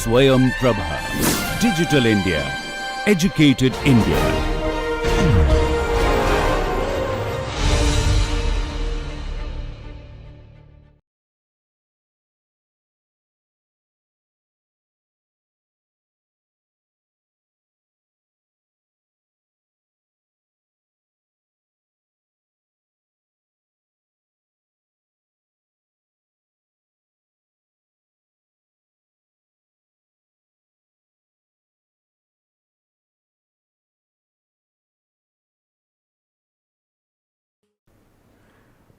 Swayam Prabha. Digital India. Educated India.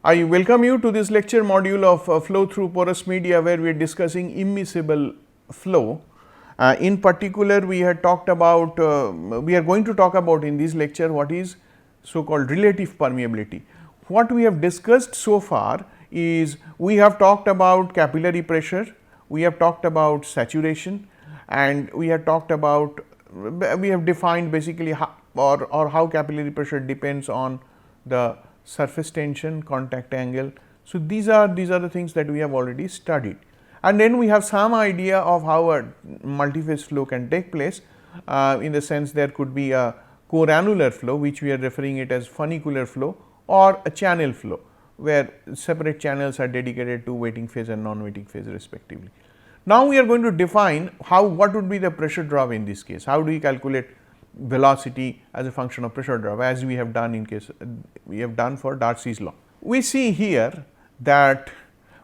I welcome you to this lecture module of flow through porous media, where we are discussing immiscible flow. In particular, we had talked about, we are going to talk about in this lecture what is so called relative permeability. What we have discussed so far is, we have talked about capillary pressure, we have talked about saturation, and we have talked about, we have defined basically how, or how capillary pressure depends on the surface tension, contact angle. So, these are the things that we have already studied, and then we have some idea of how a multiphase flow can take place, in the sense there could be a core-annular flow, which we are referring it as funicular flow, or a channel flow, where separate channels are dedicated to waiting phase and non-waiting phase respectively. Now, we are going to define what would be the pressure drop in this case. How do we calculate velocity as a function of pressure drop, as we have done for Darcy's law. We see here that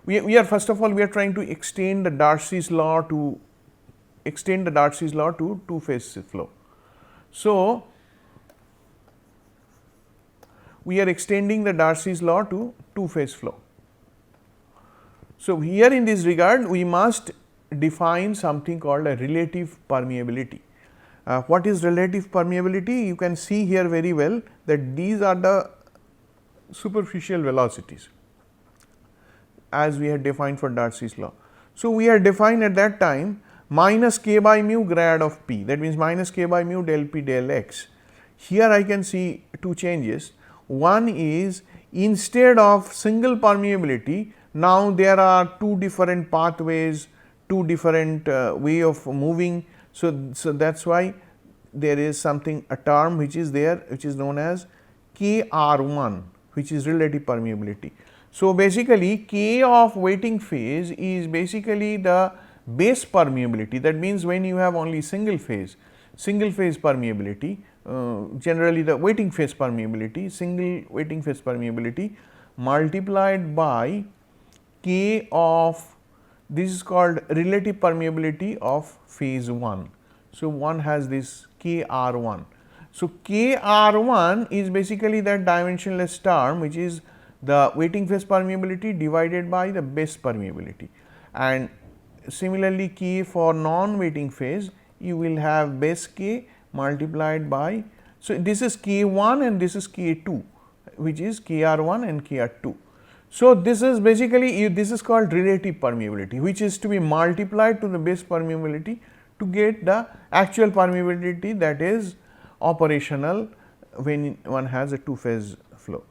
we are, first of all, we are trying to extend the Darcy's law to two phase flow. So, we are extending the Darcy's law to two phase flow. So, here in this regard, we must define something called a relative permeability. What is relative permeability? You can see here very well that these are the superficial velocities, as we had defined for Darcy's law. So, we had defined at that time minus k by mu grad of p, that means minus k by mu del p del x. Here I can see two changes. One is, instead of single permeability, now there are two different pathways, two different way of moving. So, that is why there is something, a term which is there, which is known as Kr1, which is relative permeability. So, basically K of waiting phase is basically the base permeability. That means, when you have only single phase permeability, generally the waiting phase permeability, single waiting phase permeability multiplied by K of, this is called relative permeability of phase 1. So, one has this Kr1. So, Kr1 is basically that dimensionless term, which is the waiting phase permeability divided by the base permeability, and similarly K for non-waiting phase, you will have base K multiplied by, so this is K1 and this is K2, which is Kr1 and Kr2. So, this is basically, this is called relative permeability, which is to be multiplied to the base permeability to get the actual permeability that is operational when one has a two phase flow.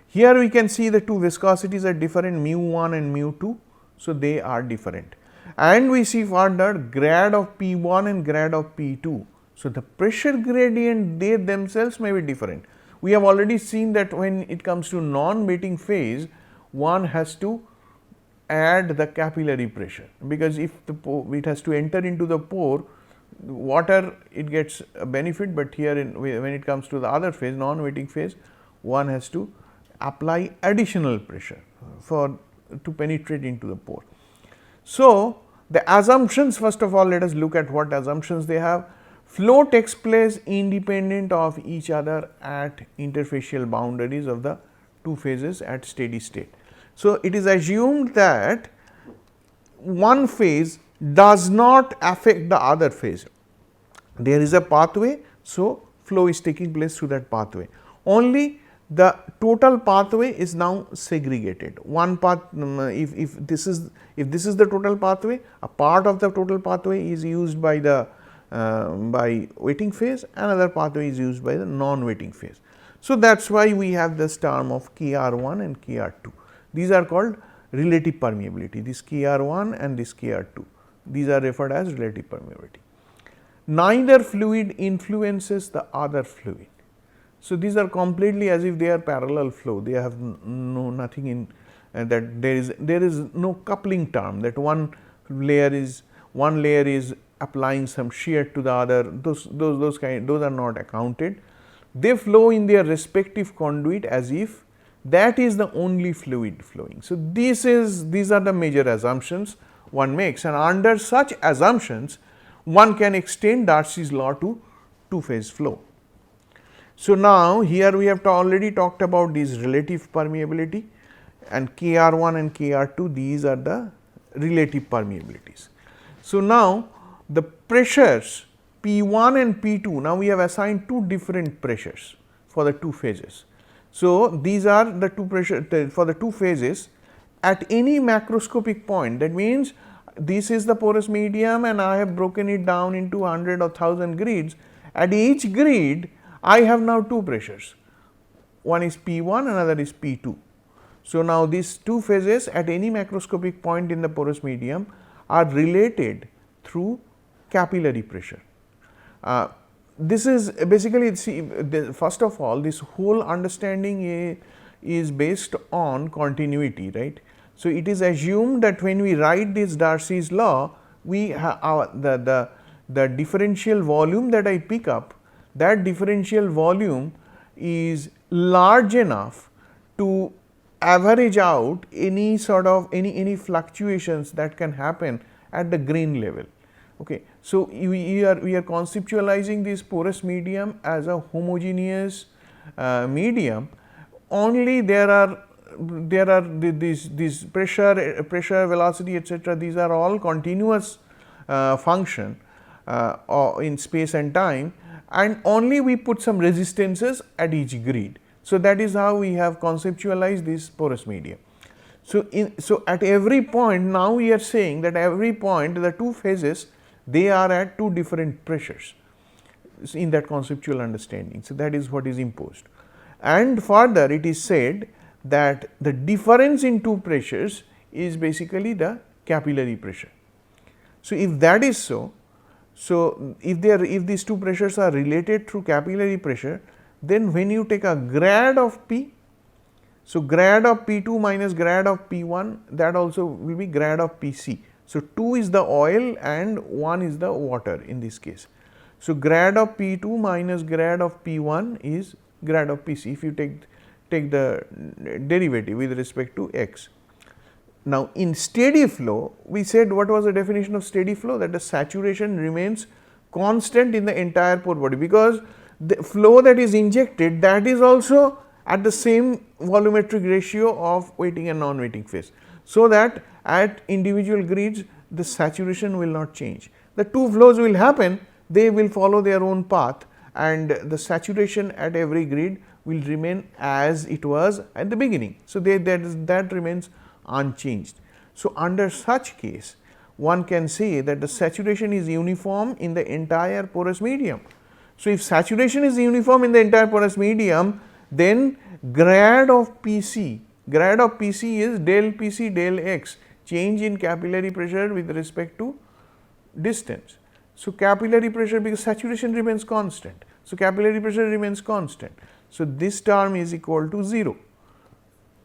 Here we can see the two viscosities are different, mu 1 and mu 2. So, they are different, and we see further grad of P 1 and grad of P 2. So, the pressure gradient, they themselves may be different. We have already seen that when it comes to non-waiting phase, one has to add the capillary pressure, because if the it has to enter into the pore, water, it gets a benefit, but here when it comes to the other phase, non-waiting phase, one has to apply additional pressure to penetrate into the pore. So, the assumptions, first of all, let us look at what assumptions they have. Flow takes place independent of each other at interfacial boundaries of the two phases at steady state. So, it is assumed that one phase does not affect the other phase. There is a pathway, so flow is taking place through that pathway. Only the total pathway is now segregated. One path, if this is the total pathway, a part of the total pathway is used by the waiting phase, another pathway is used by the non-waiting phase. So, that is why we have this term of Kr1 and Kr2. These are called relative permeability, this Kr1 and this Kr2. these are referred as relative permeability. Neither fluid influences the other fluid. So, these are completely as if they are parallel flow, they have nothing in that there is no coupling term, that one layer is applying some shear to the other, those are not accounted. They flow in their respective conduit as if that is the only fluid flowing. So, these are the major assumptions one makes, and under such assumptions one can extend Darcy's law to two phase flow. So, now here we have already talked about this relative permeability, and Kr1 and Kr2, these are the relative permeabilities. So, now the pressures P1 and P2, now we have assigned two different pressures for the two phases. So, these are the two pressure for the two phases at any macroscopic point. That means, this is the porous medium and I have broken it down into 100 or 1000 grids. At each grid I have now two pressures, one is P1, another is P2. So, now these two phases at any macroscopic point in the porous medium are related through capillary pressure. This is basically, first of all, this whole understanding is based on continuity, right. So, it is assumed that when we write this Darcy's law, we have the differential volume that I pick up, that differential volume is large enough to average out any sort of any fluctuations that can happen at the grain level. Okay. So, we are conceptualizing this porous medium as a homogeneous medium. Only there are these pressure, velocity, etc. These are all continuous function in space and time, and only we put some resistances at each grid. So, that is how we have conceptualized this porous medium. So, at every point, now we are saying that every point the two phases, they are at two different pressures in that conceptual understanding. So, that is what is imposed, and further it is said that the difference in two pressures is basically the capillary pressure. So, if that is so, if these two pressures are related through capillary pressure, then when you take a grad of P, so grad of P2 minus grad of P1, that also will be grad of PC. So, 2 is the oil and 1 is the water in this case. So, grad of P2 minus grad of P1 is grad of PC if you take the derivative with respect to x. Now, in steady flow, we said what was the definition of steady flow, that the saturation remains constant in the entire pore body, because the flow that is injected, that is also at the same volumetric ratio of wetting and non-wetting phase. So, that at individual grids the saturation will not change. The two flows will happen, they will follow their own path, and the saturation at every grid will remain as it was at the beginning. So, that remains unchanged. So, under such case, one can say that the saturation is uniform in the entire porous medium. So, if saturation is uniform in the entire porous medium, then grad of PC is del PC del x, change in capillary pressure with respect to distance. So, capillary pressure, because saturation remains constant, so capillary pressure remains constant. So, this term is equal to 0.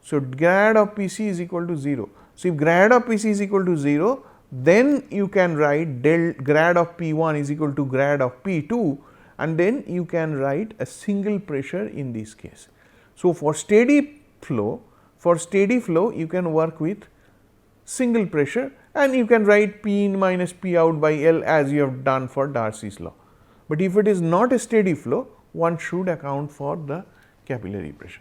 So, grad of PC is equal to 0. So, if grad of PC is equal to 0, then you can write grad of P1 is equal to grad of P2, and then you can write a single pressure in this case. So, for steady flow you can work with single pressure, and you can write P in minus P out by L as you have done for Darcy's law. But if it is not a steady flow, one should account for the capillary pressure.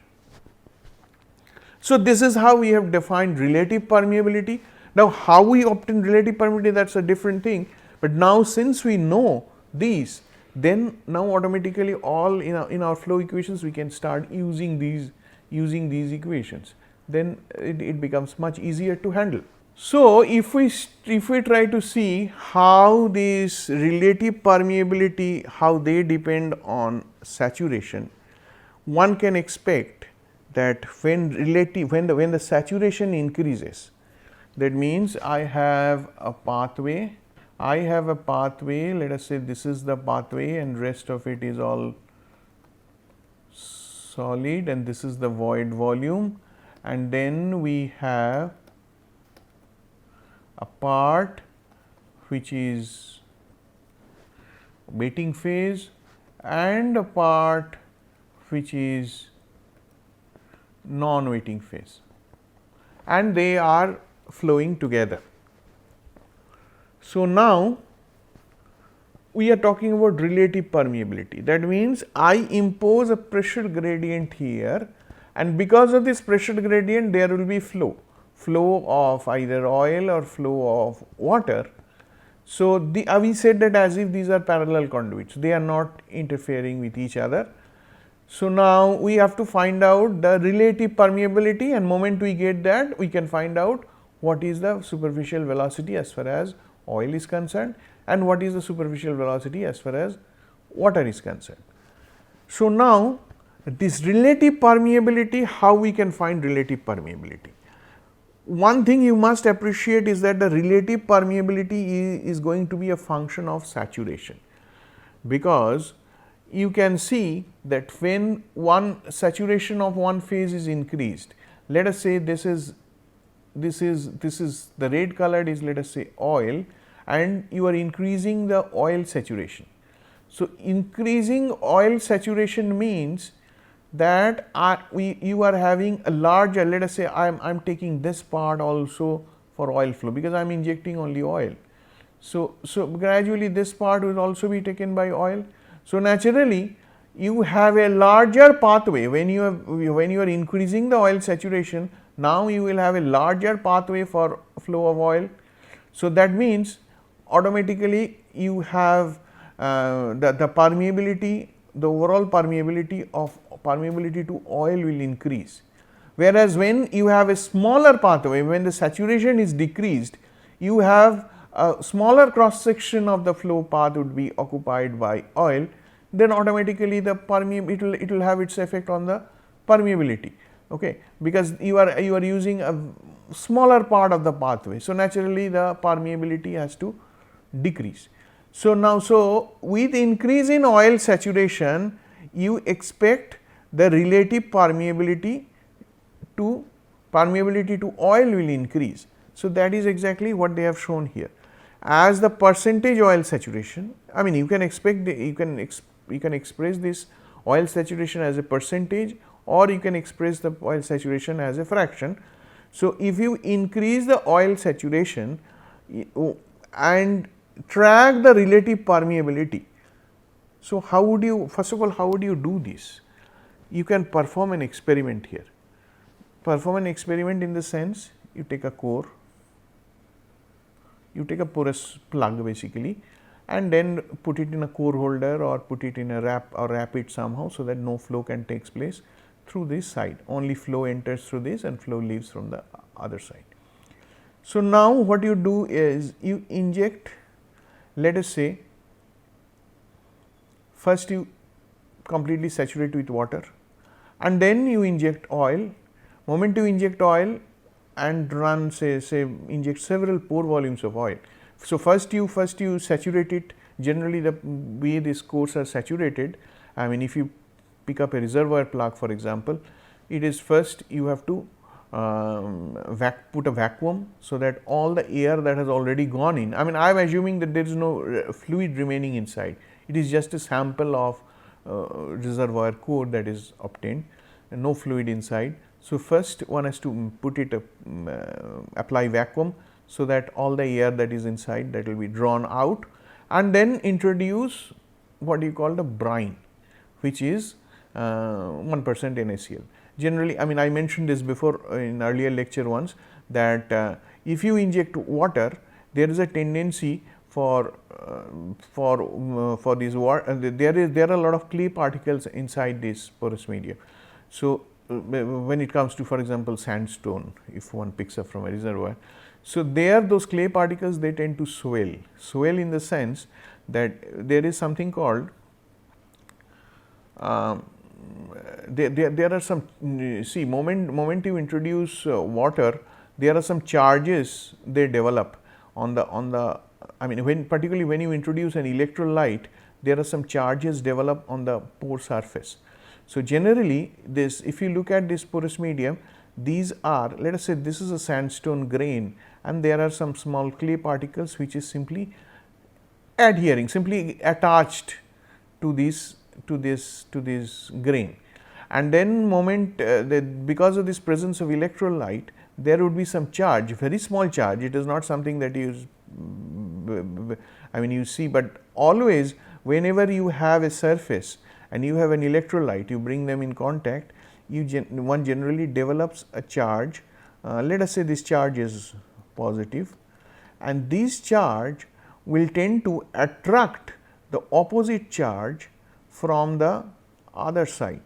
So, this is how we have defined relative permeability. Now, how we obtain relative permeability, that is a different thing, but now since we know these, then now automatically all in our flow equations we can start using these equations, then it becomes much easier to handle. So, if we try to see how this relative permeability, how they depend on saturation, one can expect that when the saturation increases, that means I have a pathway I have a pathway, let us say this is the pathway and rest of it is all solid, and this is the void volume, and then we have a part which is wetting phase and a part which is non-wetting phase, and they are flowing together. So, now we are talking about relative permeability. That means, I impose a pressure gradient here, and because of this pressure gradient there will be flow of either oil or flow of water. So, we said that as if these are parallel conduits, they are not interfering with each other. So, now we have to find out the relative permeability, and moment we get that, we can find out what is the superficial velocity as far as oil is concerned and what is the superficial velocity as far as water is concerned. So, now this relative permeability, how we can find relative permeability? One thing you must appreciate is that the relative permeability is going to be a function of saturation, because you can see that when one saturation of one phase is increased, let us say this is the red colored is, let us say, oil, and you are increasing the oil saturation. So, increasing oil saturation means that you are having a larger, let us say I am taking this part also for oil flow, because I am injecting only oil. So, gradually this part will also be taken by oil. So, naturally you have a larger pathway when you are increasing the oil saturation. Now, you will have a larger pathway for flow of oil. So, that means automatically you have the permeability, the overall permeability to oil will increase. Whereas, when you have a smaller pathway, when the saturation is decreased, you have a smaller cross section of the flow path would be occupied by oil, then automatically the it will have its effect on the permeability, okay, because you are using a smaller part of the pathway. So, naturally the permeability has to decrease. So, now with increase in oil saturation, you expect the relative permeability to oil will increase. So, that is exactly what they have shown here. As the percentage oil saturation, I mean, you can expect you can express this oil saturation as a percentage, or you can express the oil saturation as a fraction. So, if you increase the oil saturation and track the relative permeability, so how would you, first of all, how would you do this? You can perform an experiment here. Perform an experiment in the sense, you take a core, you take a porous plug basically, and then put it in a core holder or put it in a wrap it somehow, so that no flow can take place through this side, only flow enters through this and flow leaves from the other side. So, now what you do is you inject, let us say, first you completely saturate with water and then you inject oil. Moment you inject oil and run say inject several pore volumes of oil. So, first you saturate it. Generally the way these cores are saturated, I mean, if you pick up a reservoir plug for example, it is first you have to put a vacuum, so that all the air that has already gone in, I mean, I am assuming that there is no fluid remaining inside, it is just a sample of reservoir core that is obtained, and no fluid inside. So, first one has to put it apply vacuum, so that all the air that is inside, that will be drawn out, and then introduce what you call the brine, which is 1% NaCl. Generally, I mean, I mentioned this before in earlier lecture once, that if you inject water, there is a tendency for these water, there are a lot of clay particles inside this porous medium. So, when it comes to, for example, sandstone, if one picks up from a reservoir, so there those clay particles, they tend to swell in the sense that there is something called there are some, see, moment you introduce water, there are some charges they develop on the I mean particularly when you introduce an electrolyte, there are some charges develop on the pore surface. So, generally this, if you look at this porous medium, these are, let us say this is a sandstone grain and there are some small clay particles which is simply adhering, simply attached to this grain, and then moment because of this presence of electrolyte, there would be some charge, very small charge. It is not something that you you see, but always whenever you have a surface and you have an electrolyte, you bring them in contact, one generally develops a charge. Let us say this charge is positive, and this charge will tend to attract the opposite charge from the other side,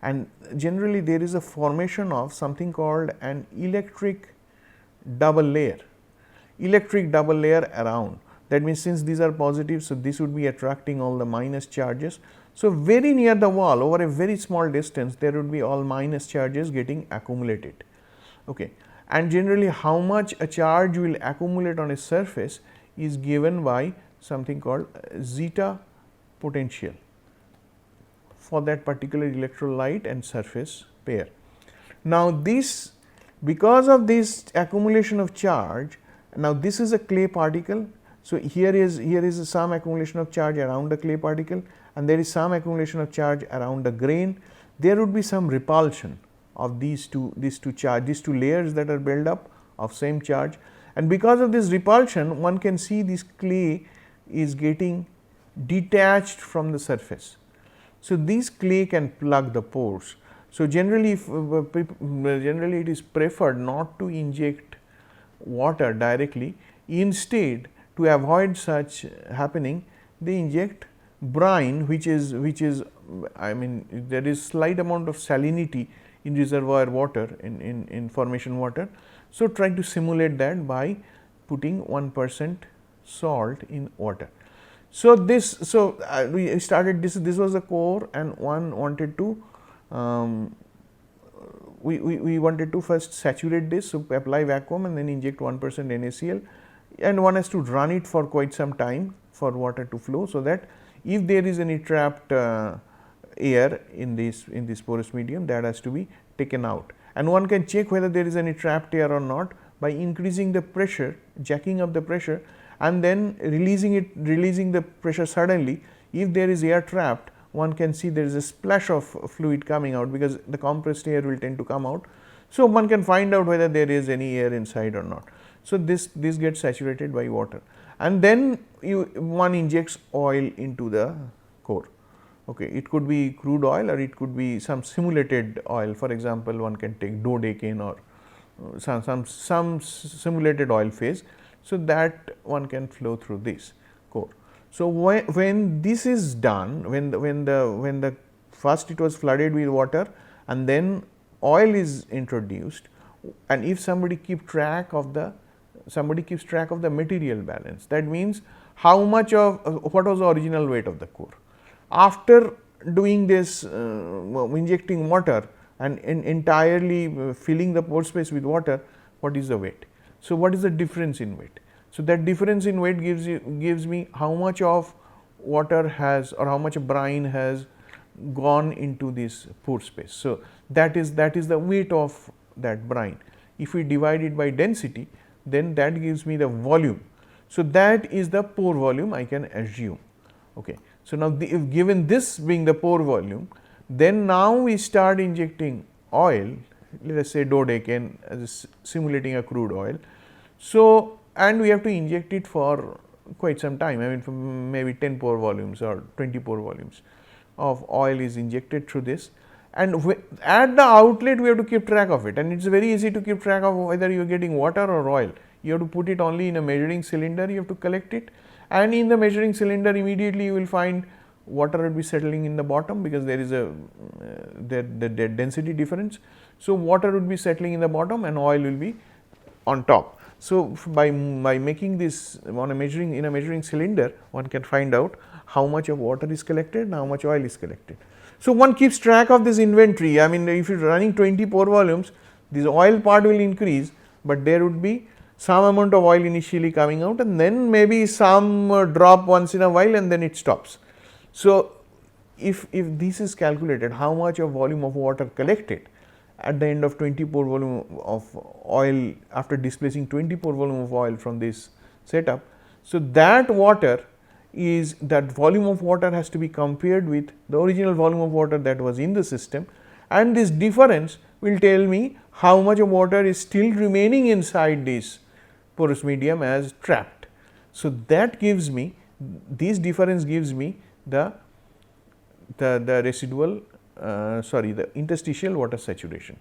and generally there is a formation of something called an electric double layer around. That means, since these are positive, so this would be attracting all the minus charges. So, very near the wall, over a very small distance, there would be all minus charges getting accumulated. Okay. And generally how much a charge will accumulate on a surface is given by something called zeta potential for that particular electrolyte and surface pair. Now, this, because of this accumulation of charge, now this is a clay particle. So, here is some accumulation of charge around the clay particle, and there is some accumulation of charge around the grain. There would be some repulsion of these two layers that are built up of same charge, and because of this repulsion, one can see this clay is getting detached from the surface. So, this clay can plug the pores. So, generally it is preferred not to inject water directly. Instead, to avoid such happening, they inject brine, which is there is slight amount of salinity in reservoir water, in formation water. So, try to simulate that by putting 1% salt in water. So, we started this was the core, and one wanted to we wanted to first saturate this. So, apply vacuum and then inject 1% NaCl, and one has to run it for quite some time for water to flow. So, that if there is any trapped air in this porous medium, that has to be taken out, and one can check whether there is any trapped air or not by increasing the pressure, jacking up the pressure, and then releasing the pressure suddenly. If there is air trapped, one can see there is a splash of fluid coming out, because the compressed air will tend to come out. So, one can find out whether there is any air inside or not. So, this gets saturated by water, and then one injects oil into the core. Okay. It could be crude oil, or it could be some simulated oil. For example, one can take dodecane or some simulated oil phase. So, that one can flow through this core. So, when this is done, when the first it was flooded with water and then oil is introduced, and if somebody keeps track of the material balance, that means how much of what was the original weight of the core. After doing this injecting water and entirely filling the pore space with water, what is the weight? So, what is the difference in weight? So, that difference in weight gives me how much of water has, or how much brine has gone into this pore space. So, that is the weight of that brine. If we divide it by density, then that gives me the volume. So, that is the pore volume I can assume. Okay. So, now if given this being the pore volume, then now we start injecting oil, let us say dodecane as simulating a crude oil. So, and we have to inject it for quite some time, for maybe 10 pore volumes or 20 pore volumes of oil is injected through this, and at the outlet we have to keep track of it, and it is very easy to keep track of whether you are getting water or oil. You have to put it only in a measuring cylinder, you have to collect it, and in the measuring cylinder immediately you will find water will be settling in the bottom, because there is a the density difference. So, water would be settling in the bottom and oil will be on top. So, by making this in a measuring cylinder, one can find out how much of water is collected and how much oil is collected. So, one keeps track of this inventory. If you are running 20 pore volumes, this oil part will increase, but there would be some amount of oil initially coming out, and then maybe some drop once in a while, and then it stops. So, if this is calculated, how much of volume of water collected at the end of 20 pore volume of oil after displacing 20 pore volume of oil from this setup. So, that water is, that volume of water has to be compared with the original volume of water that was in the system, and this difference will tell me how much of water is still remaining inside this porous medium as trapped. So, that gives me, this difference gives me the residual the interstitial water saturation.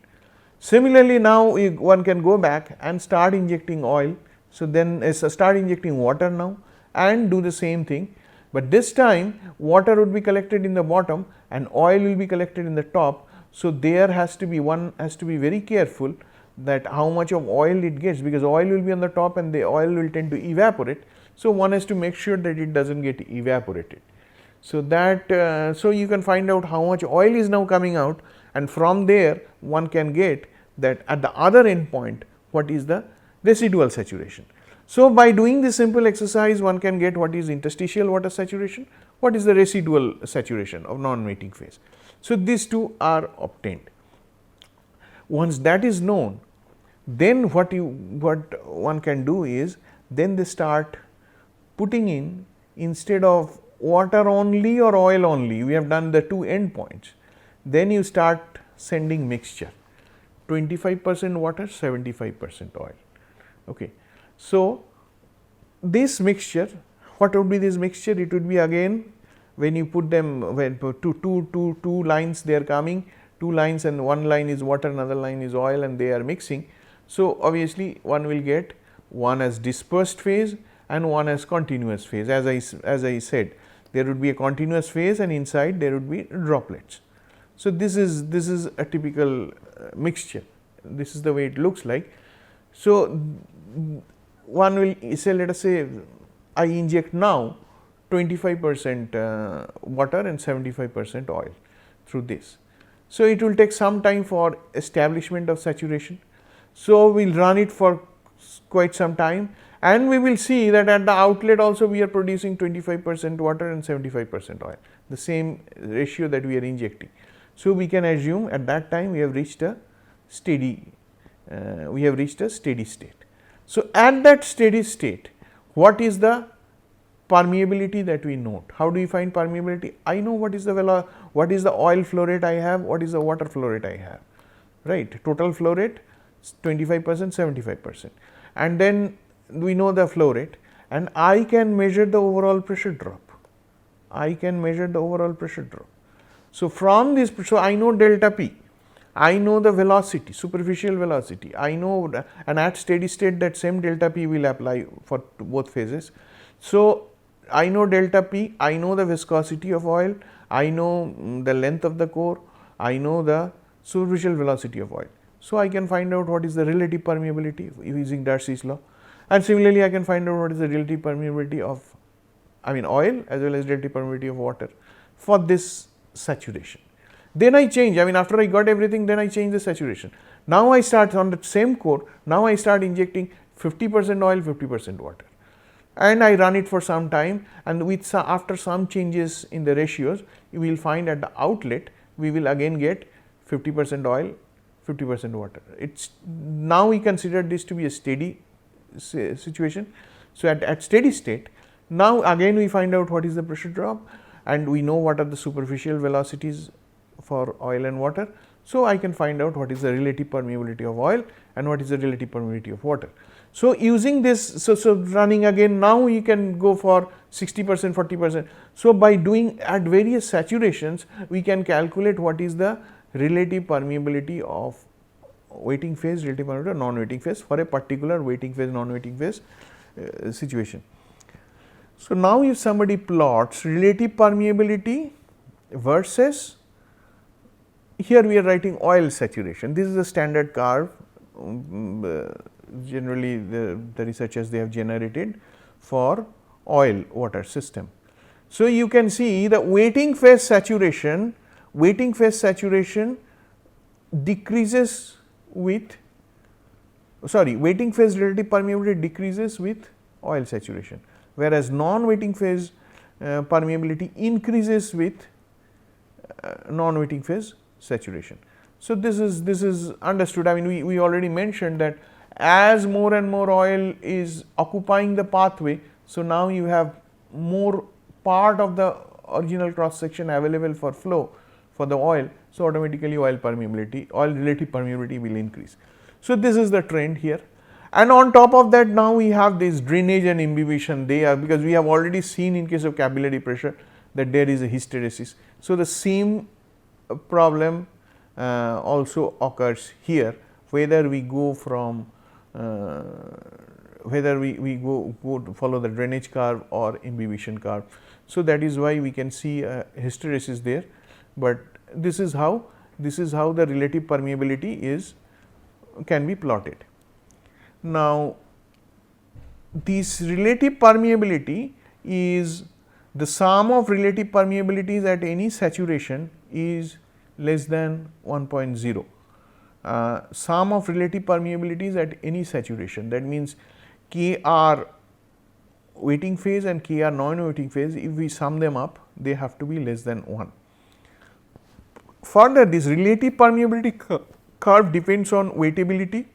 Similarly, now one can go back and start injecting oil. So, then start injecting water now and do the same thing, but this time water would be collected in the bottom and oil will be collected in the top. So, there has to be, one has to be very careful that how much of oil it gets, because oil will be on the top and the oil will tend to evaporate. So, one has to make sure that it does not get evaporated. So, that so you can find out how much oil is now coming out, and from there one can get that at the other end point what is the residual saturation. So, by doing this simple exercise one can get what is interstitial water saturation, what is the residual saturation of non-wetting phase. So, these two are obtained. Once that is known, then what one can do is, then they start putting in, instead of water only or oil only, we have done the two end points, then you start sending mixture, 25% water, 75% oil. Okay. So, this mixture, what would be this mixture? It would be again, when you put them, when two lines they are coming, two lines, and one line is water, another line is oil, and they are mixing. So, obviously one will get one as dispersed phase and one as continuous phase. As I said, there would be a continuous phase and inside there would be droplets. So, this is a typical mixture. This is the way it looks like. So, one will say, let us say I inject now 25% water and 75% oil through this. So, it will take some time for establishment of saturation. So, we will run it for quite some time, and we will see that at the outlet also we are producing 25% water and 75% oil, the same ratio that we are injecting. So, we can assume at that time we have reached a steady state. So, at that steady state, what is the permeability that we note? How do we find permeability? I know what is the oil flow rate I have, what is the water flow rate I have, right? Total flow rate 25%, 75%, and then we know the flow rate, and I can measure the overall pressure drop. So, from this, so I know delta P, I know the velocity, superficial velocity, I know, and at steady state that same delta P will apply for both phases. So, I know delta P, I know the viscosity of oil, I know the length of the core, I know the superficial velocity of oil. So, I can find out what is the relative permeability using Darcy's law, and similarly I can find out what is the relative permeability of oil as well as relative permeability of water for this saturation. Then I change, after I got everything, then I change the saturation. Now, I start on the same core, now I start injecting 50% oil, 50% water, and I run it for some time, and with after some changes in the ratios, you will find at the outlet we will again get 50% oil, 50% water. It's now we consider this to be a steady situation. So, at steady state, now again we find out what is the pressure drop, and we know what are the superficial velocities for oil and water. So, I can find out what is the relative permeability of oil and what is the relative permeability of water. So, using this, so running again, now you can go for 60%, 40%. So, by doing at various saturations, we can calculate what is the relative permeability of wetting phase, relative permeability of non-wetting phase for a particular wetting phase, non-wetting phase situation. So, now if somebody plots relative permeability versus, here we are writing oil saturation, this is a standard curve, generally the researchers they have generated for oil water system. So, you can see the wetting phase saturation decreases with wetting phase relative permeability decreases with oil saturation, whereas non-wetting phase permeability increases with non-wetting phase saturation. So, this is understood. I mean, we already mentioned that as more and more oil is occupying the pathway, so now you have more part of the original cross section available for flow for the oil. So, automatically oil relative permeability will increase. So, this is the trend here, and on top of that now we have this drainage and imbibition. They are, because we have already seen in case of capillary pressure that there is a hysteresis. So, the same problem also occurs here, whether we go from whether we go to follow the drainage curve or imbibition curve. So, that is why we can see a hysteresis there, but this is how the relative permeability can be plotted. Now, this relative permeability is the sum of relative permeabilities at any saturation is less than 1.0. Sum of relative permeabilities at any saturation, that means Kr wetting phase and Kr non-wetting phase, if we sum them up, they have to be less than 1. Further, this relative permeability curve depends on wettability,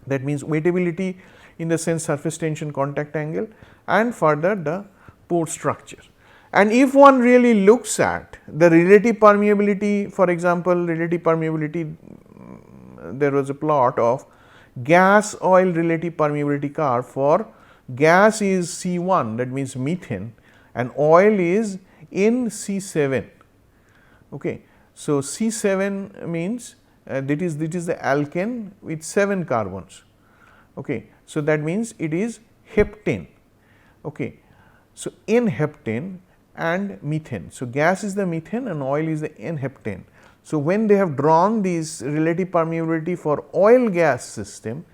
that means wettability in the sense surface tension contact angle, and further the pore structure. And if one really looks at the relative permeability, for example, relative permeability, there was a plot of gas oil relative permeability curve. For gas is C1, that means methane, and oil is NC7. Okay. So, C7 means that is the alkane with 7 carbons. Okay. So, that means it is heptane. Okay. So, N-heptane and methane. So, gas is the methane and oil is the N-heptane. So, when they have drawn this relative permeability for oil gas system,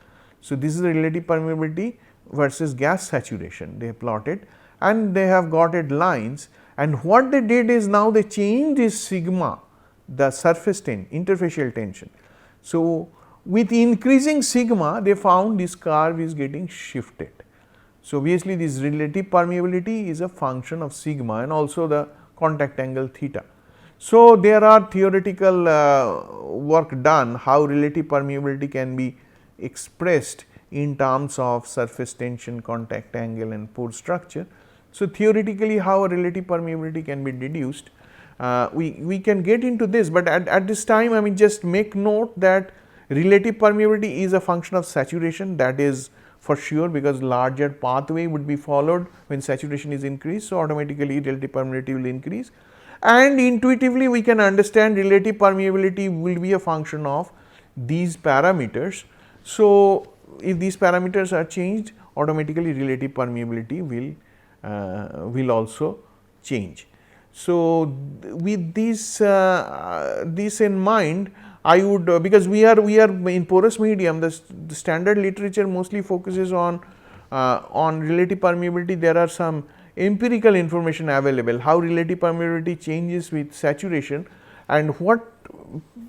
so this is the relative permeability versus gas saturation they have plotted, and they have got it lines, and what they did is now they changed this sigma, the surface interfacial tension. So, with increasing sigma they found this curve is getting shifted. So, obviously, this relative permeability is a function of sigma and also the contact angle theta. So, there are theoretical work done how relative permeability can be expressed in terms of surface tension, contact angle and pore structure. So, theoretically how a relative permeability can be deduced, we can get into this, but at this time I mean just make note that relative permeability is a function of saturation, that is for sure, because larger pathway would be followed when saturation is increased. So, automatically relative permeability will increase, and intuitively we can understand relative permeability will be a function of these parameters. So, if these parameters are changed, automatically relative permeability will also change. So, with this in mind, I would because we are in porous medium, the standard literature mostly focuses on relative permeability. There are some empirical information available how relative permeability changes with saturation, and what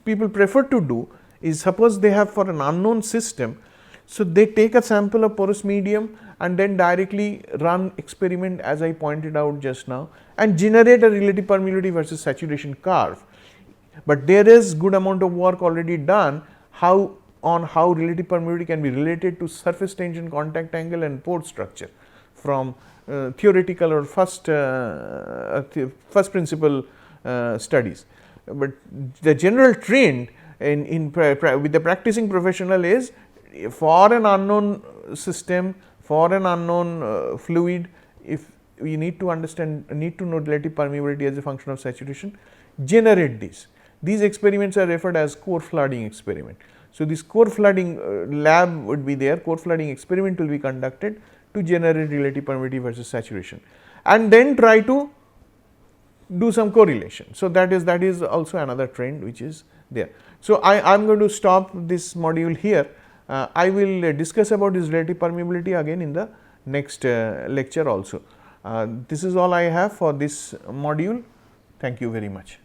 people prefer to do is, suppose they have for an unknown system, so they take a sample of porous medium and then directly run experiment as I pointed out just now and generate a relative permeability versus saturation curve. But there is good amount of work already done on how relative permeability can be related to surface tension, contact angle and pore structure from theoretical or first principle studies. But the general trend with the practicing professional is, for an unknown system, for an unknown fluid, if we need to know relative permeability as a function of saturation, generate this. These experiments are referred as core flooding experiment. So, this core flooding lab would be there, core flooding experiment will be conducted to generate relative permeability versus saturation, and then try to do some correlation. So, that is also another trend which is there. So, I am going to stop this module here. I will discuss about this relative permeability again in the next lecture also. This is all I have for this module. Thank you very much.